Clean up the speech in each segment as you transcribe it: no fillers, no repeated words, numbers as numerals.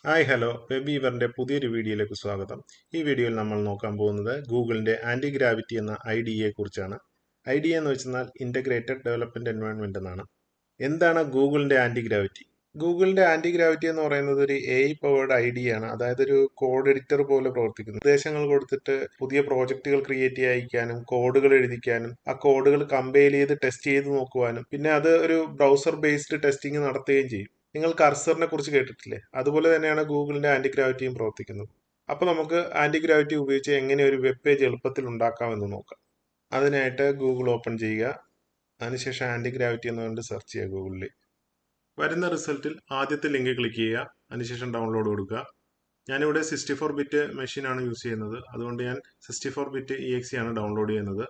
Hi hello വെബീവറിൻ്റെ പുതിയൊരു വീഡിയോയിലേക്ക് സ്വാഗതം. ഈ വീഡിയോയിൽ നമ്മൾ നോക്കാൻ പോകുന്നത് ഗൂഗിളിൻ്റെ ആൻറ്റി ഗ്രാവിറ്റി എന്ന IDE കുറിച്ചാണ്. IDE എന്ന് വെച്ചാൽ ഇൻ്റഗ്രേറ്റഡ് ഡെവലപ്മെൻറ്റ് എൻവയോൺമെൻറ്റ് എന്നാണ്. എന്താണ് ഗൂഗിളിൻ്റെ ആൻറ്റി ഗ്രാവിറ്റി? ഗൂഗിളിൻ്റെ ആൻറ്റി ഗ്രാവിറ്റി എന്ന് പറയുന്നത് ഒരു AI പവേർഡ് IDE ആണ്. അതായത് ഒരു കോഡ് എഡിറ്റർ പോലെ പ്രവർത്തിക്കുന്നു. നിർദ്ദേശങ്ങൾ കൊടുത്തിട്ട് പുതിയ പ്രോജക്റ്റുകൾ ക്രിയേറ്റ് ചെയ്യിക്കാനും കോഡുകൾ എഴുതിക്കാനും ആ കോഡുകൾ കമ്പൈൽ ചെയ്ത് ടെസ്റ്റ് ചെയ്ത് നോക്കുവാനും പിന്നെ അത് ഒരു ബ്രൗസർ ബേസ്ഡ് ടെസ്റ്റിംഗ് നടത്തുകയും ചെയ്യും. നിങ്ങൾ കർസറിനെ കുറിച്ച് കേട്ടിട്ടില്ലേ? അതുപോലെ തന്നെയാണ് ഗൂഗിളിന്റെ ആന്റി ഗ്രാവിറ്റിയും പ്രവർത്തിക്കുന്നത്. അപ്പോൾ നമുക്ക് ആന്റി ഗ്രാവിറ്റി ഉപയോഗിച്ച് എങ്ങനെ ഒരു വെബ് പേജ് എളുപ്പത്തിൽ ഉണ്ടാക്കാമെന്ന് നോക്കാം. അതിനായിട്ട് ഗൂഗിൾ ഓപ്പൺ ചെയ്യുക. അതിനുശേഷം ആന്റി ഗ്രാവിറ്റി എന്നുകൊണ്ട് സെർച്ച് ചെയ്യുക ഗൂഗിളിൽ. വരുന്ന റിസൾട്ടിൽ ആദ്യത്തെ ലിങ്ക് ക്ലിക്ക് ചെയ്യുക. അതിനുശേഷം ഡൗൺലോഡ് കൊടുക്കുക. ഞാനിവിടെ 64 ബിറ്റ് മെഷീനാണ് യൂസ് ചെയ്യുന്നത്. അതുകൊണ്ട് ഞാൻ 64 ബിറ്റ് EXE ആണ് ഡൗൺലോഡ് ചെയ്യുന്നത്.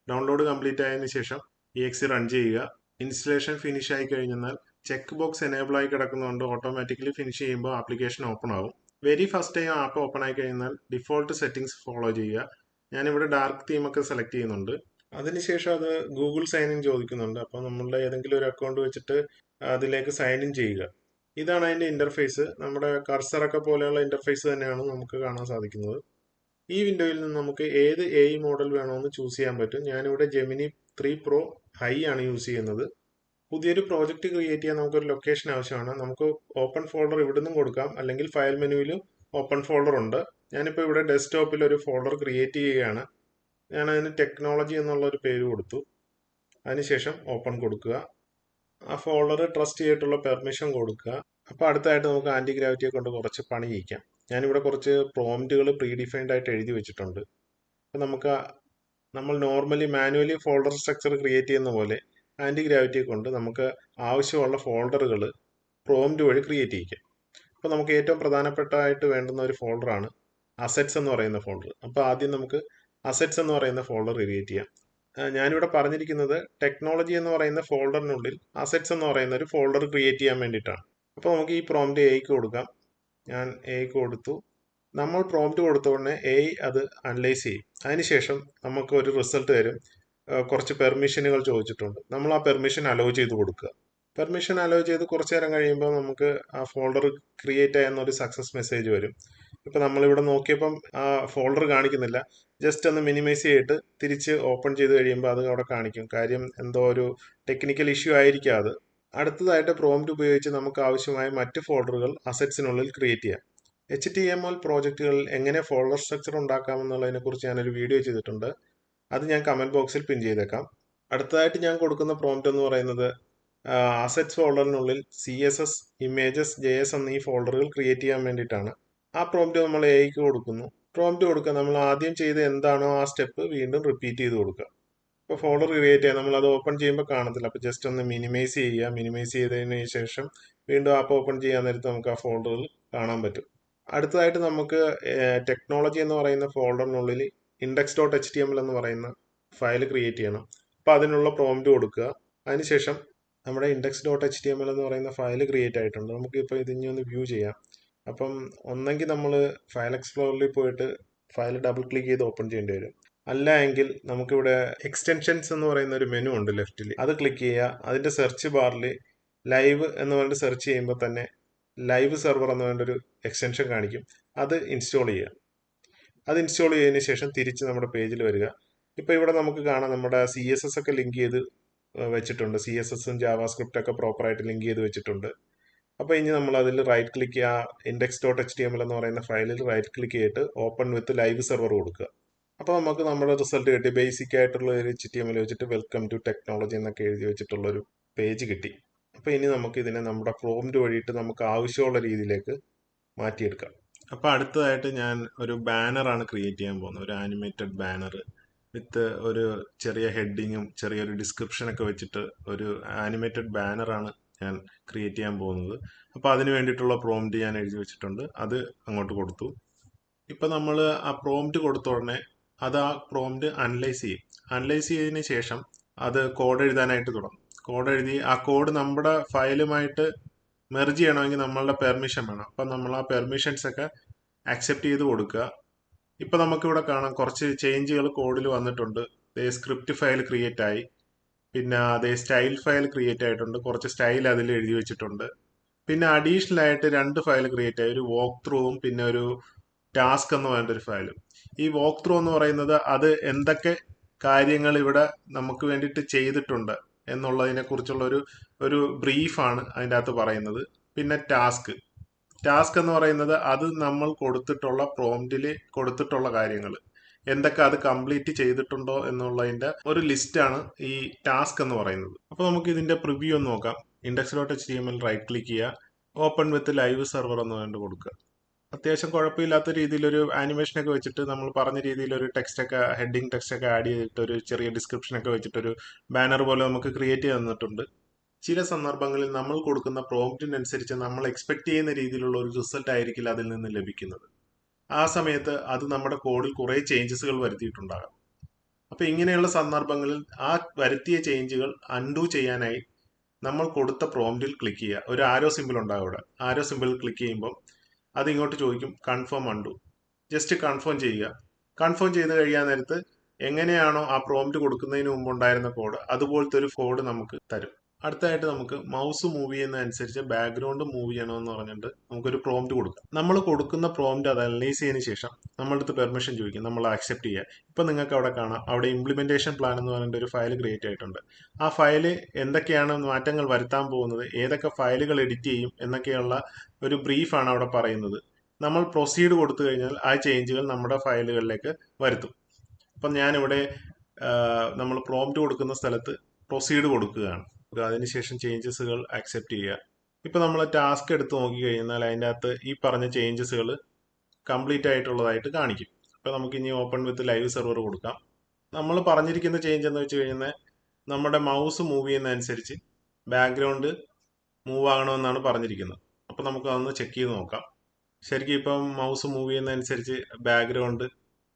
ഡൗൺലോഡ് കംപ്ലീറ്റ് ആയതിനു ശേഷം EXE റൺ ചെയ്യുക. ഇൻസ്റ്റലേഷൻ ഫിനിഷ് ആയി കഴിഞ്ഞാൽ ചെക്ക് ബോക്സ് എനേബിൾ ആയി കിടക്കുന്നതുകൊണ്ട് ഓട്ടോമാറ്റിക്കലി ഫിനിഷ് ചെയ്യുമ്പോൾ ആപ്ലിക്കേഷൻ ഓപ്പൺ ആവും. Very first time app open ആയി കഴിഞ്ഞാൽ ഡിഫോൾട്ട് സെറ്റിംഗ്സ് ഫോളോ ചെയ്യുക. ഞാനിവിടെ ഡാർക്ക് തീമൊക്കെ സെലക്ട് ചെയ്യുന്നുണ്ട്. അതിനുശേഷം അത് ഗൂഗിൾ സൈൻ ഇൻ ചോദിക്കുന്നുണ്ട്. അപ്പോൾ നമ്മളുടെ ഏതെങ്കിലും ഒരു അക്കൗണ്ട് വെച്ചിട്ട് അതിലേക്ക് സൈൻ ഇൻ ചെയ്യുക. ഇതാണ് അതിൻ്റെ ഇന്റർഫേസ്. നമ്മുടെ കർസറൊക്കെ പോലെയുള്ള ഇന്റർഫേസ് തന്നെയാണ് നമുക്ക് കാണാൻ സാധിക്കുന്നത്. ഈ വിൻഡോയിൽ നിന്ന് നമുക്ക് ഏത് AI മോഡൽ വേണമെന്ന് ചൂസ് ചെയ്യാൻ പറ്റും. ഞാനിവിടെ ജെമിനി 3 Pro ഹൈ ആണ് യൂസ് ചെയ്യുന്നത്. പുതിയൊരു പ്രോജക്റ്റ് ക്രിയേറ്റ് ചെയ്യാൻ നമുക്കൊരു ലൊക്കേഷൻ ആവശ്യമാണ്. നമുക്ക് ഓപ്പൺ ഫോൾഡർ ഇവിടെ നിന്നും കൊടുക്കാം, അല്ലെങ്കിൽ ഫയൽ മെനുവിൽ ഓപ്പൺ ഫോൾഡർ ഉണ്ട്. ഞാനിപ്പോൾ ഇവിടെ ഡെസ്ക്ടോപ്പിൽ ഒരു ഫോൾഡർ ക്രിയേറ്റ് ചെയ്യുകയാണ്. ഞാൻ അതിന് ടെക്നോളജി എന്നുള്ള ഒരു പേര് കൊടുത്തു. അതിനുശേഷം ഓപ്പൺ കൊടുക്കുക. ആ ഫോൾഡർ ട്രസ്റ്റ് ചെയ്തിട്ടുള്ള പെർമിഷൻ കൊടുക്കുക. അപ്പോൾ അടുത്തായിട്ട് നമുക്ക് ആന്റി ഗ്രാവിറ്റിയെ കൊണ്ട് കുറച്ച് പണി ചെയ്യിക്കാം. ഞാനിവിടെ കുറച്ച് പ്രോംപ്റ്റുകൾ പ്രീ ഡിഫൈൻഡ് ആയിട്ട് എഴുതി വെച്ചിട്ടുണ്ട്. അപ്പോൾ നമുക്ക് നമ്മൾ normally manually folder structure create ചെയ്യുന്ന പോലെ ആന്റി ഗ്രാവിറ്റിയെ കൊണ്ട് നമുക്ക് ആവശ്യമുള്ള ഫോൾഡറുകൾ പ്രോംപ്റ്റ് വഴി ക്രിയേറ്റ് ചെയ്യിക്കാം. അപ്പോൾ നമുക്ക് ഏറ്റവും പ്രധാനപ്പെട്ടതായിട്ട് വേണ്ടുന്ന ഒരു ഫോൾഡറാണ് അസെറ്റ്സ് എന്ന് പറയുന്ന ഫോൾഡർ. അപ്പോൾ ആദ്യം നമുക്ക് അസെറ്റ്സ് എന്ന് പറയുന്ന ഫോൾഡർ ക്രിയേറ്റ് ചെയ്യാം. ഞാനിവിടെ പറഞ്ഞിരിക്കുന്നത് ടെക്നോളജി എന്ന് പറയുന്ന ഫോൾഡറിനുള്ളിൽ അസെറ്റ്സ് എന്ന് പറയുന്ന ഒരു ഫോൾഡർ ക്രിയേറ്റ് ചെയ്യാൻ വേണ്ടിയിട്ടാണ്. അപ്പോൾ നമുക്ക് ഈ പ്രോംപ്റ്റ് എയ്ക്ക് കൊടുക്കാം. ഞാൻ എയ്ക്ക് കൊടുത്തു. നമ്മൾ പ്രോംപ്റ്റ് കൊടുത്ത ഉടനെ AI അത് അനലൈസ് ചെയ്യും. അതിനുശേഷം നമുക്ക് ഒരു റിസൾട്ട് തരും. കുറച്ച് പെർമിഷനുകൾ ചോദിച്ചിട്ടുണ്ട്. നമ്മൾ ആ പെർമിഷൻ അലോ ചെയ്ത് കൊടുക്കുക. പെർമിഷൻ അലോ ചെയ്ത് കുറച്ച് നേരം കഴിയുമ്പോൾ നമുക്ക് ആ ഫോൾഡർ ക്രിയേറ്റ് ആയെന്നൊരു സക്സസ് മെസ്സേജ് വരും. ഇപ്പം നമ്മളിവിടെ നോക്കിയപ്പം ആ ഫോൾഡർ കാണിക്കുന്നില്ല. ജസ്റ്റ് ഒന്ന് മിനിമൈസ് ചെയ്തിട്ട് തിരിച്ച് ഓപ്പൺ ചെയ്ത് കഴിയുമ്പോൾ അത് അവിടെ കാണിക്കും. കാര്യം എന്തോ ഒരു ടെക്നിക്കൽ ഇഷ്യൂ ആയിരിക്കാം അത്. അടുത്തതായിട്ട് പ്രോംപ്റ്റ് ഉപയോഗിച്ച് നമുക്ക് ആവശ്യമായ മറ്റ് ഫോൾഡറുകൾ അസറ്റ്സിനുള്ളിൽ ക്രിയേറ്റ് ചെയ്യാം. HTML പ്രോജക്റ്റുകളിൽ എങ്ങനെ ഫോൾഡർ സ്ട്രക്ചർ ഉണ്ടാക്കാമെന്നുള്ളതിനെക്കുറിച്ച് ഞാനൊരു വീഡിയോ ചെയ്തിട്ടുണ്ട്. അത് ഞാൻ കമൻറ്റ് ബോക്സിൽ പിൻ ചെയ്തേക്കാം. അടുത്തതായിട്ട് ഞാൻ കൊടുക്കുന്ന പ്രോംപ്റ്റ് എന്ന് പറയുന്നത് അസറ്റ്സ് ഫോൾഡറിനുള്ളിൽ CSS, ഇമേജസ്, JS എന്നീ ഫോൾഡറുകൾ ക്രിയേറ്റ് ചെയ്യാൻ വേണ്ടിയിട്ടാണ്. ആ പ്രോംപ്റ്റ് നമ്മൾ AIക്ക് കൊടുക്കുന്നു. പ്രോംപ്റ്റ് കൊടുക്കുക, നമ്മൾ ആദ്യം ചെയ്ത് എന്താണോ ആ സ്റ്റെപ്പ് വീണ്ടും റിപ്പീറ്റ് ചെയ്ത് കൊടുക്കുക. ഇപ്പോൾ ഫോൾഡർ ക്രിയേറ്റ് ചെയ്യാം. നമ്മൾ അത് ഓപ്പൺ ചെയ്യുമ്പോൾ കാണത്തില്ല. അപ്പോൾ ജസ്റ്റ് ഒന്ന് മിനിമൈസ് ചെയ്യുക. മിനിമൈസ് ചെയ്തതിന് ശേഷം വീണ്ടും ആപ്പ് ഓപ്പൺ ചെയ്യാൻ നേരത്ത് നമുക്ക് ആ ഫോൾഡറിൽ കാണാൻ പറ്റും. അടുത്തതായിട്ട് നമുക്ക് ടെക്നോളജി എന്ന് പറയുന്ന ഫോൾഡറിനുള്ളിൽ index.html എന്ന് പറയുന്ന ഫയൽ ക്രിയേറ്റ് ചെയ്യണം. അപ്പോൾ അതിനുള്ള പ്രോംപ്റ്റ് കൊടുക്കുക. അതിനുശേഷം നമ്മുടെ index.html എന്ന് പറയുന്ന ഫയൽ ക്രിയേറ്റ് ആയിട്ടുണ്ട്. നമുക്കിപ്പോൾ ഇതിനി ഒന്ന് വ്യൂ ചെയ്യാം. അപ്പം ഒന്നെങ്കിൽ നമ്മൾ ഫയൽ എക്സ്പ്ലോറിൽ പോയിട്ട് ഫയൽ ഡബിൾ ക്ലിക്ക് ചെയ്ത് ഓപ്പൺ ചെയ്യേണ്ടി വരും. അല്ല എങ്കിൽ നമുക്കിവിടെ എക്സ്റ്റൻഷൻസ് എന്ന് പറയുന്ന ഒരു മെനു ഉണ്ട് ലെഫ്റ്റിൽ. അത് ക്ലിക്ക് ചെയ്യുക. അതിൻ്റെ സെർച്ച് ബാറിൽ ലൈവ് എന്ന് പറഞ്ഞിട്ട് സെർച്ച് ചെയ്യുമ്പോൾ തന്നെ ലൈവ് സെർവർ എന്ന് പറഞ്ഞൊരു എക്സ്റ്റൻഷൻ കാണിക്കും. അത് ഇൻസ്റ്റാൾ ചെയ്യുക. അത് ഇൻസ്റ്റാൾ ചെയ്തതിന് ശേഷം തിരിച്ച് നമ്മുടെ പേജിൽ വരിക. ഇപ്പോൾ ഇവിടെ നമുക്ക് കാണാം നമ്മുടെ CSS ഒക്കെ ലിങ്ക് ചെയ്ത് വെച്ചിട്ടുണ്ട്. CSSും ജാവാസ്ക്രിപ്റ്റ് ഒക്കെ പ്രോപ്പറായിട്ട് ലിങ്ക് ചെയ്ത് വെച്ചിട്ടുണ്ട്. അപ്പോൾ ഇനി നമ്മൾ അതിൽ റൈറ്റ് ക്ലിക്ക് ചെയ്യുക. index.html എന്ന് പറയുന്ന ഫയലിൽ റൈറ്റ് ക്ലിക്ക് ചെയ്തിട്ട് ഓപ്പൺ വിത്ത് ലൈവ് സെർവർ കൊടുക്കുക. അപ്പോൾ നമുക്ക് നമ്മുടെ റിസൾട്ട് കിട്ടി. ബേസിക് ആയിട്ടുള്ള ഒരു HTML വെച്ചിട്ട് വെൽക്കം ടു ടെക്നോളജി എന്നൊക്കെ എഴുതി വെച്ചിട്ടുള്ളൊരു പേജ് കിട്ടി. അപ്പോൾ ഇനി നമുക്ക് ഇതിനെ നമ്മുടെ പ്രോംപ്റ്റ് വഴിയിട്ട് നമുക്ക് ആവശ്യമുള്ള രീതിയിലേക്ക് മാറ്റിയെടുക്കാം. അപ്പോൾ അടുത്തതായിട്ട് ഞാൻ ഒരു ബാനറാണ് ക്രിയേറ്റ് ചെയ്യാൻ പോകുന്നത്. ഒരു ആനിമേറ്റഡ് ബാനർ വിത്ത് ഒരു ചെറിയ ഹെഡിങ്ങും ചെറിയൊരു ഡിസ്ക്രിപ്ഷനൊക്കെ വെച്ചിട്ട് ഒരു ആനിമേറ്റഡ് ബാനറാണ് ഞാൻ ക്രിയേറ്റ് ചെയ്യാൻ പോകുന്നത്. അപ്പോൾ അതിന് വേണ്ടിയിട്ടുള്ള പ്രോംപ്റ്റ് ഞാൻ എഴുതി വെച്ചിട്ടുണ്ട്. അത് അങ്ങോട്ട് കൊടുത്തു. ഇപ്പം നമ്മൾ ആ പ്രോംപ്റ്റ് കൊടുത്ത ഉടനെ അത് ആ പ്രോംപ്റ്റ് അനലൈസ് ചെയ്യും. അനലൈസ് ചെയ്തതിന് ശേഷം അത് കോഡ് എഴുതാനായിട്ട് തുടങ്ങും. കോഡ് എഴുതി ആ കോഡ് നമ്മുടെ ഫയലുമായിട്ട് മെർജ് ചെയ്യണമെങ്കിൽ നമ്മളുടെ പെർമിഷൻ വേണം. അപ്പം നമ്മൾ ആ പെർമിഷൻസ് ഒക്കെ അക്സെപ്റ്റ് ചെയ്ത് കൊടുക്കുക. ഇപ്പം നമുക്കിവിടെ കാണാം കുറച്ച് ചേഞ്ചുകൾ കോഡിൽ വന്നിട്ടുണ്ട്. സ്ക്രിപ്റ്റ് ഫയൽ ക്രിയേറ്റ് ആയി. പിന്നെ അതേ സ്റ്റൈൽ ഫയൽ ക്രിയേറ്റ് ആയിട്ടുണ്ട്. കുറച്ച് സ്റ്റൈൽ അതിൽ എഴുതി വെച്ചിട്ടുണ്ട്. പിന്നെ അഡീഷണൽ ആയിട്ട് 2 ഫയൽ ക്രിയേറ്റ് ആയി, ഒരു വോക്ക് ത്രൂവും പിന്നെ ഒരു ടാസ്ക് എന്ന് പറയുന്ന ഒരു ഫയലും. ഈ വോക്ക് ത്രൂ എന്ന് പറയുന്നത് അത് എന്തൊക്കെ കാര്യങ്ങൾ ഇവിടെ നമുക്ക് വേണ്ടിയിട്ട് ചെയ്തിട്ടുണ്ട് എന്നുള്ളതിനെ കുറിച്ചുള്ള ഒരു ബ്രീഫാണ് അതിൻ്റെ അകത്ത് പറയുന്നത്. പിന്നെ ടാസ്ക് എന്ന് പറയുന്നത് അത് നമ്മൾ കൊടുത്തിട്ടുള്ള പ്രോംപ്റ്റിൽ കൊടുത്തിട്ടുള്ള കാര്യങ്ങൾ എന്തൊക്കെ അത് കംപ്ലീറ്റ് ചെയ്തിട്ടുണ്ടോ എന്നുള്ളതിന്റെ ഒരു ലിസ്റ്റാണ് ഈ ടാസ്ക് എന്ന് പറയുന്നത്. അപ്പോൾ നമുക്ക് ഇതിന്റെ പ്രിവ്യൂ ഒന്ന് നോക്കാം. index.html റൈറ്റ് ക്ലിക്ക് ചെയ്യുക, ഓപ്പൺ വിത്ത് ലൈവ് സെർവർ എന്ന് കണ്ട് കൊടുക്കുക. അത്യാവശ്യം കുഴപ്പമില്ലാത്ത രീതിയിൽ ഒരു ആനിമേഷൻ ഒക്കെ വെച്ചിട്ട് നമ്മൾ പറഞ്ഞ രീതിയിൽ ഒരു ടെക്സ്റ്റ് ഒക്കെ ഹെഡിങ് ടെക്സ്റ്റ് ഒക്കെ ആഡ് ചെയ്തിട്ട് ഒരു ചെറിയ ഡിസ്ക്രിപ്ഷൻ ഒക്കെ വെച്ചിട്ട് ഒരു ബാനർ പോലെ നമുക്ക് ക്രിയേറ്റ് ചെയ്ത് തന്നിട്ടുണ്ട്. ചില സന്ദർഭങ്ങളിൽ നമ്മൾ കൊടുക്കുന്ന പ്രോംപ്റ്റിനനുസരിച്ച് നമ്മൾ എക്സ്പെക്ട് ചെയ്യുന്ന രീതിയിലുള്ള ഒരു റിസൾട്ട് ആയിരിക്കില്ല അതിൽ നിന്ന് ലഭിക്കുന്നത്. ആ സമയത്ത് അത് നമ്മുടെ കോഡിൽ കുറേ ചേഞ്ചസുകൾ വരുത്തിയിട്ടുണ്ടാകാം. അപ്പൊ ഇങ്ങനെയുള്ള സന്ദർഭങ്ങളിൽ ആ വരുത്തിയ ചേഞ്ചുകൾ അൺഡു ചെയ്യാനായി നമ്മൾ കൊടുത്ത പ്രോംപ്റ്റിൽ ക്ലിക്ക് ചെയ്യുക. ഒരു ആരോ സിമ്പിൾ ഉണ്ടാകും അവിടെ. ആരോ സിമ്പിൾ ക്ലിക്ക് ചെയ്യുമ്പോൾ അത് ഇങ്ങോട്ട് ചോദിക്കും കൺഫേം അൺഡു. ജസ്റ്റ് കൺഫേം ചെയ്യുക. കൺഫേം ചെയ്ത് കഴിയാൻ നേരത്ത് എങ്ങനെയാണോ ആ പ്രോംപ്റ്റ് കൊടുക്കുന്നതിന് മുമ്പ് ഉണ്ടായിരുന്ന കോഡ് അതുപോലത്തെ ഒരു കോഡ് നമുക്ക് തരും. അടുത്തായിട്ട് നമുക്ക് മൗസ് മൂവ് ചെയ്യുന്നതനുസരിച്ച് ബാക്ക്ഗ്രൗണ്ട് മൂവ് ചെയ്യണമെന്ന് പറഞ്ഞിട്ട് നമുക്കൊരു പ്രോംപ്റ്റ് കൊടുക്കാം. നമ്മൾ കൊടുക്കുന്ന പ്രോംപ്റ്റ് അത് അനലൈസ് ചെയ്തതിന് ശേഷം നമ്മുടെ അടുത്ത് പെർമിഷൻ ചോദിക്കും, നമ്മൾ അക്സെപ്റ്റ് ചെയ്യുക. ഇപ്പം നിങ്ങൾക്ക് അവിടെ കാണാം, അവിടെ ഇംപ്ലിമെന്റേഷൻ പ്ലാൻ എന്ന് പറഞ്ഞിട്ട് ഒരു ഫയൽ ക്രിയേറ്റ് ആയിട്ടുണ്ട്. ആ ഫയല് എന്തൊക്കെയാണ് മാറ്റങ്ങൾ വരുത്താൻ പോകുന്നത്, ഏതൊക്കെ ഫയലുകൾ എഡിറ്റ് ചെയ്യും എന്നൊക്കെയുള്ള ഒരു ബ്രീഫാണ് അവിടെ പറയുന്നത്. നമ്മൾ പ്രൊസീഡ് കൊടുത്തു കഴിഞ്ഞാൽ ആ ചേഞ്ചുകൾ നമ്മുടെ ഫയലുകളിലേക്ക് വരുത്തും. അപ്പം ഞാനിവിടെ നമ്മൾ പ്രോംപ്റ്റ് കൊടുക്കുന്ന സ്ഥലത്ത് പ്രൊസീഡ് കൊടുക്കുകയാണ്. അതിനുശേഷം ചേഞ്ചസുകൾ അക്സെപ്റ്റ് ചെയ്യുക. ഇപ്പം നമ്മൾ ടാസ്ക് എടുത്ത് നോക്കി കഴിഞ്ഞാൽ അതിൻ്റെ അകത്ത് ഈ പറഞ്ഞ ചേഞ്ചസുകൾ കംപ്ലീറ്റ് ആയിട്ടുള്ളതായിട്ട് കാണിക്കും. അപ്പം നമുക്ക് ഇനി ഓപ്പൺ വിത്ത് ലൈവ് സെർവർ കൊടുക്കാം. നമ്മൾ പറഞ്ഞിരിക്കുന്ന ചേഞ്ച് എന്ന് വെച്ച് കഴിഞ്ഞാൽ നമ്മുടെ മൗസ് മൂവ് ചെയ്യുന്നതനുസരിച്ച് ബാക്ക്ഗ്രൗണ്ട് മൂവ് ആകണമെന്നാണ് പറഞ്ഞിരിക്കുന്നത്. അപ്പം നമുക്ക് അതൊന്ന് ചെക്ക് ചെയ്ത് നോക്കാം. ശരിക്കും ഇപ്പം മൗസ് മൂവ് ചെയ്യുന്നതനുസരിച്ച് ബാക്ക്ഗ്രൗണ്ട്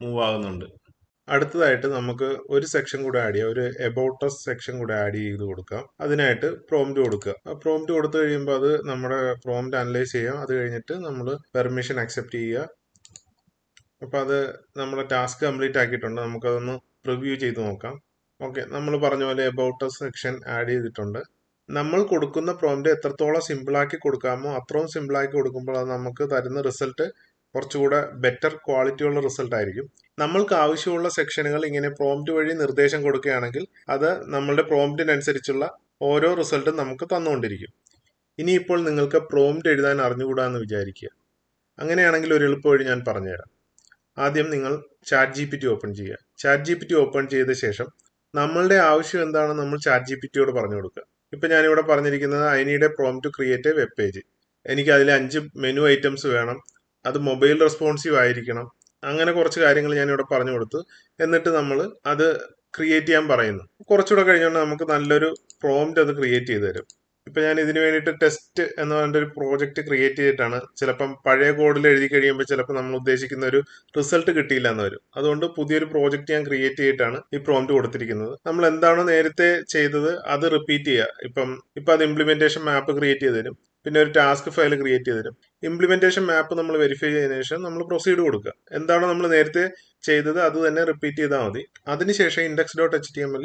മൂവ് ആകുന്നുണ്ട്. അടുത്തതായിട്ട് നമുക്ക് ഒരു സെക്ഷൻ കൂടെ ആഡ് ചെയ്യാം, ഒരു എബൌട്ട് അസ് സെക്ഷൻ കൂടെ ആഡ് ചെയ്ത് കൊടുക്കാം. അതിനായിട്ട് പ്രോംപ്റ്റ് കൊടുക്കുക. പ്രോംപ്റ്റ് കൊടുത്തു കഴിയുമ്പോൾ അത് നമ്മുടെ പ്രോംപ്റ്റ് അനലൈസ് ചെയ്യാം. അത് കഴിഞ്ഞിട്ട് നമ്മൾ പെർമിഷൻ അക്സെപ്റ്റ് ചെയ്യുക. അപ്പം അത് നമ്മുടെ ടാസ്ക് കംപ്ലീറ്റ് ആക്കിയിട്ടുണ്ട്. നമുക്കതൊന്ന് പ്രിവ്യൂ ചെയ്ത് നോക്കാം. ഓക്കെ, നമ്മൾ പറഞ്ഞ പോലെ എബൌട്ട് അസ് സെക്ഷൻ ആഡ് ചെയ്തിട്ടുണ്ട്. നമ്മൾ കൊടുക്കുന്ന പ്രോംപ്റ്റ് എത്രത്തോളം സിമ്പിളാക്കി കൊടുക്കാമോ അത്രയും സിമ്പിളാക്കി കൊടുക്കുമ്പോൾ അത് നമുക്ക് തരുന്ന റിസൾട്ട് കുറച്ചുകൂടെ ബെറ്റർ ക്വാളിറ്റിയുള്ള റിസൾട്ട് ആയിരിക്കും. നമ്മൾക്ക് ആവശ്യമുള്ള സെക്ഷനുകൾ ഇങ്ങനെ പ്രോംപ്റ്റ് വഴി നിർദ്ദേശം കൊടുക്കുകയാണെങ്കിൽ അത് നമ്മളുടെ പ്രോംപ്റ്റിനനുസരിച്ചുള്ള ഓരോ റിസൾട്ടും നമുക്ക് തന്നുകൊണ്ടിരിക്കും. ഇനിയിപ്പോൾ നിങ്ങൾക്ക് പ്രോംപ്റ്റ് എഴുതാൻ അറിഞ്ഞുകൂടാന്ന് വിചാരിക്കുക. അങ്ങനെയാണെങ്കിൽ ഒരു എളുപ്പ വഴി ഞാൻ പറഞ്ഞുതരാം. ആദ്യം നിങ്ങൾ ChatGPT ഓപ്പൺ ചെയ്യുക. ChatGPT ഓപ്പൺ ചെയ്ത ശേഷം നമ്മളുടെ ആവശ്യം എന്താണെന്ന് നമ്മൾ ChatGPTയോട് പറഞ്ഞു കൊടുക്കുക. ഇപ്പം ഞാനിവിടെ പറഞ്ഞിരിക്കുന്നത് I need a prompt to create a web page. എനിക്ക് അതിൽ 5 മെനു ഐറ്റംസ് വേണം, അത് മൊബൈൽ റെസ്പോൺസീവ് ആയിരിക്കണം, അങ്ങനെ കുറച്ച് കാര്യങ്ങൾ ഞാനിവിടെ പറഞ്ഞു കൊടുത്തു. എന്നിട്ട് നമ്മൾ അത് ക്രിയേറ്റ് ചെയ്യാൻ പറയുന്നു. കുറച്ചുകൂടെ കഴിഞ്ഞുകൊണ്ട് നമുക്ക് നല്ലൊരു പ്രോംപ്റ്റ് അത് ക്രിയേറ്റ് ചെയ്ത് തരും. ഇപ്പം ഞാൻ ഇതിന് വേണ്ടിയിട്ട് ടെസ്റ്റ് എന്ന് പറഞ്ഞ ഒരു പ്രോജക്റ്റ് ക്രിയേറ്റ് ചെയ്തിട്ടാണ്. ചിലപ്പം പഴയ കോഡിൽ എഴുതി കഴിയുമ്പോൾ ചിലപ്പോൾ നമ്മൾ ഉദ്ദേശിക്കുന്ന ഒരു റിസൾട്ട് കിട്ടിയില്ല എന്ന് വരും. അതുകൊണ്ട് പുതിയൊരു പ്രോജക്റ്റ് ഞാൻ ക്രിയേറ്റ് ചെയ്തിട്ടാണ് ഈ പ്രോംപ്റ്റ് കൊടുത്തിരിക്കുന്നത്. നമ്മൾ എന്താണോ നേരത്തെ ചെയ്തത് അത് റിപ്പീറ്റ് ചെയ്യുക. ഇപ്പം അത് ഇംപ്ലിമെന്റേഷൻ മാപ്പ് ക്രിയേറ്റ് ചെയ്ത് തരും. പിന്നെ ഒരു ടാസ്ക് ഫയൽ ക്രിയേറ്റ് ചെയ്ത് തരും. ഇംപ്ലിമെന്റേഷൻ മാപ്പ് നമ്മൾ വെരിഫൈ ചെയ്തതിനു ശേഷം നമ്മൾ പ്രൊസീഡ് കൊടുക്കുക. എന്താണോ നമ്മൾ നേരത്തെ ചെയ്തത് അത് തന്നെ റിപ്പീറ്റ് ചെയ്താൽ മതി. അതിനുശേഷം index.html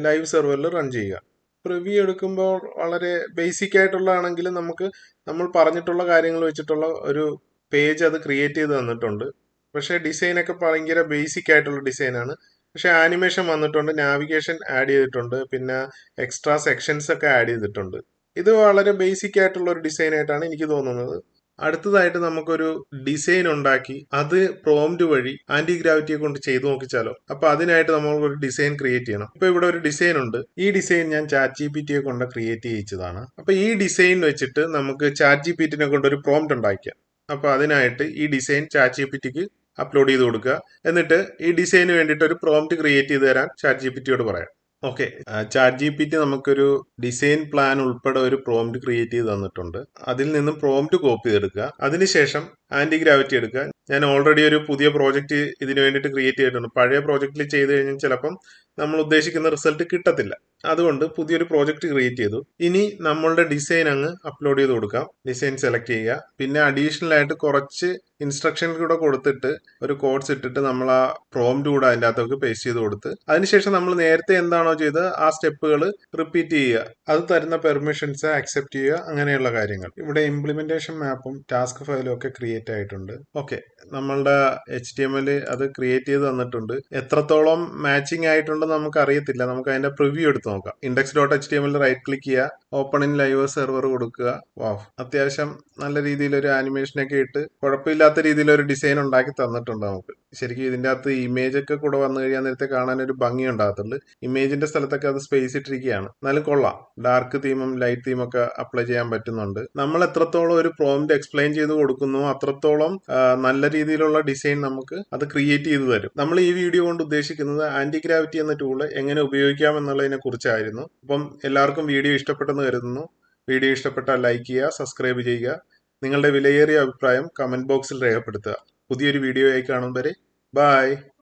ലൈവ് സെർവറിൽ റൺ ചെയ്യുക. പ്രിവ്യൂ എടുക്കുമ്പോൾ വളരെ ബേസിക് ആയിട്ടുള്ളതാണെങ്കിൽ നമുക്ക് നമ്മൾ പറഞ്ഞിട്ടുള്ള കാര്യങ്ങൾ വെച്ചിട്ടുള്ള ഒരു പേജ് അത് ക്രിയേറ്റ് ചെയ്ത് തന്നിട്ടുണ്ട്. പക്ഷേ ഡിസൈനൊക്കെ ഭയങ്കര ബേസിക് ആയിട്ടുള്ള ഡിസൈനാണ്. പക്ഷെ ആനിമേഷൻ വന്നിട്ടുണ്ട്, നാവിഗേഷൻ ആഡ് ചെയ്തിട്ടുണ്ട്, പിന്നെ എക്സ്ട്രാ സെക്ഷൻസ് ഒക്കെ ആഡ് ചെയ്തിട്ടുണ്ട്. ഇത് വളരെ ബേസിക് ആയിട്ടുള്ള ഒരു ഡിസൈൻ ആയിട്ടാണ് എനിക്ക് തോന്നുന്നത്. അടുത്തതായിട്ട് നമുക്കൊരു ഡിസൈൻ ഉണ്ടാക്കി അത് പ്രോംപ്റ്റ് വഴി ആന്റി ഗ്രാവിറ്റിയെ കൊണ്ട് ചെയ്തു നോക്കിച്ചാലോ. അപ്പൊ അതിനായിട്ട് നമ്മൾ ഒരു ഡിസൈൻ ക്രിയേറ്റ് ചെയ്യണം. ഇപ്പൊ ഇവിടെ ഒരു ഡിസൈൻ ഉണ്ട്. ഈ ഡിസൈൻ ഞാൻ ChatGPTയെ കൊണ്ട് ക്രിയേറ്റ് ചെയ്യിച്ചതാണ്. അപ്പൊ ഈ ഡിസൈൻ വെച്ചിട്ട് നമുക്ക് ChatGPTനെ കൊണ്ട് ഒരു പ്രോംപ്റ്റ് ഉണ്ടാക്കാം. അപ്പൊ അതിനായിട്ട് ഈ ഡിസൈൻ ChatGPTക്ക് അപ്ലോഡ് ചെയ്ത് കൊടുക്കുക. എന്നിട്ട് ഈ ഡിസൈന് വേണ്ടിയിട്ട് ഒരു പ്രോംപ്റ്റ് ക്രിയേറ്റ് ചെയ്ത് തരാൻ ChatGPTയോട് പറയാം. ഓക്കെ, ChatGPT നമുക്കൊരു ഡിസൈൻ പ്ലാൻ ഉൾപ്പെടെ ഒരു പ്രോംപ്റ്റ് ക്രിയേറ്റ് ചെയ്ത് തന്നിട്ടുണ്ട്. അതിൽ നിന്നും പ്രോംപ്റ്റ് കോപ്പി ചെയ്തെടുക്കുക. അതിനുശേഷം ആന്റി ഗ്രാവിറ്റി എടുക്കുക. ഞാൻ ഓൾറെഡി ഒരു പുതിയ പ്രോജക്റ്റ് ഇതിന് വേണ്ടിയിട്ട് ക്രിയേറ്റ് ചെയ്തിട്ടുണ്ട്. പഴയ പ്രോജക്റ്റിൽ ചെയ്ത് കഴിഞ്ഞാൽ ചിലപ്പം നമ്മൾ ഉദ്ദേശിക്കുന്ന റിസൾട്ട് കിട്ടത്തില്ല. അതുകൊണ്ട് പുതിയൊരു പ്രോജക്റ്റ് ക്രിയേറ്റ് ചെയ്തു. ഇനി നമ്മളുടെ ഡിസൈൻ അങ്ങ് അപ്ലോഡ് ചെയ്ത് കൊടുക്കാം. ഡിസൈൻ സെലക്ട് ചെയ്യുക. പിന്നെ അഡീഷണൽ ആയിട്ട് കുറച്ച് ഇൻസ്ട്രക്ഷൻ കൂടെ കൊടുത്തിട്ട് ഒരു കോഡ്സ് ഇട്ടിട്ട് നമ്മൾ ആ പ്രോംപ്റ്റ് കൂടെ അതിൻ്റെ അകത്തേക്ക് പേസ്റ്റ് ചെയ്ത് കൊടുത്ത് അതിനുശേഷം നമ്മൾ നേരത്തെ എന്താണോ ചെയ്തത് ആ സ്റ്റെപ്പുകൾ റിപ്പീറ്റ് ചെയ്യുക. അത് തരുന്ന പെർമിഷൻസ് ആക്സെപ്റ്റ് ചെയ്യുക, അങ്ങനെയുള്ള കാര്യങ്ങൾ. ഇവിടെ ഇംപ്ലിമെന്റേഷൻ മാപ്പും ടാസ്ക് ഫയലും ഒക്കെ ക്രിയേറ്റ് ആയിട്ടുണ്ട്. ഓക്കെ, നമ്മളുടെ HTML അത് ക്രിയേറ്റ് ചെയ്ത് തന്നിട്ടുണ്ട്. എത്രത്തോളം മാച്ചിങ് ആയിട്ടുണ്ടെന്ന് നമുക്ക് അറിയത്തില്ല. നമുക്ക് അതിന്റെ പ്രിവ്യൂ എടുത്ത് നോക്കാം. index.html റൈറ്റ് ക്ലിക്ക് ചെയ്യുക, ഓപ്പൺ ഇൻ ലൈവ് സെർവർ കൊടുക്കുക. വാവ്, അത്യാവശ്യം നല്ല രീതിയിൽ ഒരു ആനിമേഷനൊക്കെ ഇട്ട് കുഴപ്പമില്ലാത്ത രീതിയിൽ ഒരു ഡിസൈൻ ഉണ്ടാക്കി തന്നിട്ടുണ്ട് നമുക്ക്. ശരിക്കും ഇതിന്റെ അകത്ത് ഇമേജ് ഒക്കെ കൂടെ വന്നു കഴിയാൻ നേരത്തെ കാണാൻ ഒരു ഭംഗി ഉണ്ടാകത്തുള്ളൂ. ഇമേജിന്റെ സ്ഥലത്തൊക്കെ അത് സ്പേസ് ഇട്ടിരിക്കുകയാണ്, എന്നാലും കൊള്ളാം. ഡാർക്ക് തീമും ലൈറ്റ് തീമും ഒക്കെ അപ്ലൈ ചെയ്യാൻ പറ്റുന്നുണ്ട്. നമ്മൾ എത്രത്തോളം ഒരു പ്രോംപ്റ്റ് എക്സ്പ്ലെയിൻ ചെയ്ത് കൊടുക്കുന്നു അത്രത്തോളം നല്ല രീതിയിലുള്ള ഡിസൈൻ നമുക്ക് അത് ക്രിയേറ്റ് ചെയ്ത് തരും. നമ്മൾ ഈ വീഡിയോ കൊണ്ട് ഉദ്ദേശിക്കുന്നത് ആന്റി ഗ്രാവിറ്റി എന്ന ടൂള് എങ്ങനെ ഉപയോഗിക്കാം എന്നുള്ളതിനെ കുറിച്ചായിരുന്നു. അപ്പം എല്ലാവർക്കും വീഡിയോ ഇഷ്ടപ്പെട്ടെന്ന് കരുതുന്നു. വീഡിയോ ഇഷ്ടപ്പെട്ടാൽ ലൈക്ക് ചെയ്യുക, സബ്സ്ക്രൈബ് ചെയ്യുക. നിങ്ങളുടെ വിലയേറിയ അഭിപ്രായം കമന്റ് ബോക്സിൽ രേഖപ്പെടുത്തുക. പുതിയൊരു വീഡിയോ ആയി കാണും വരെ ബൈ.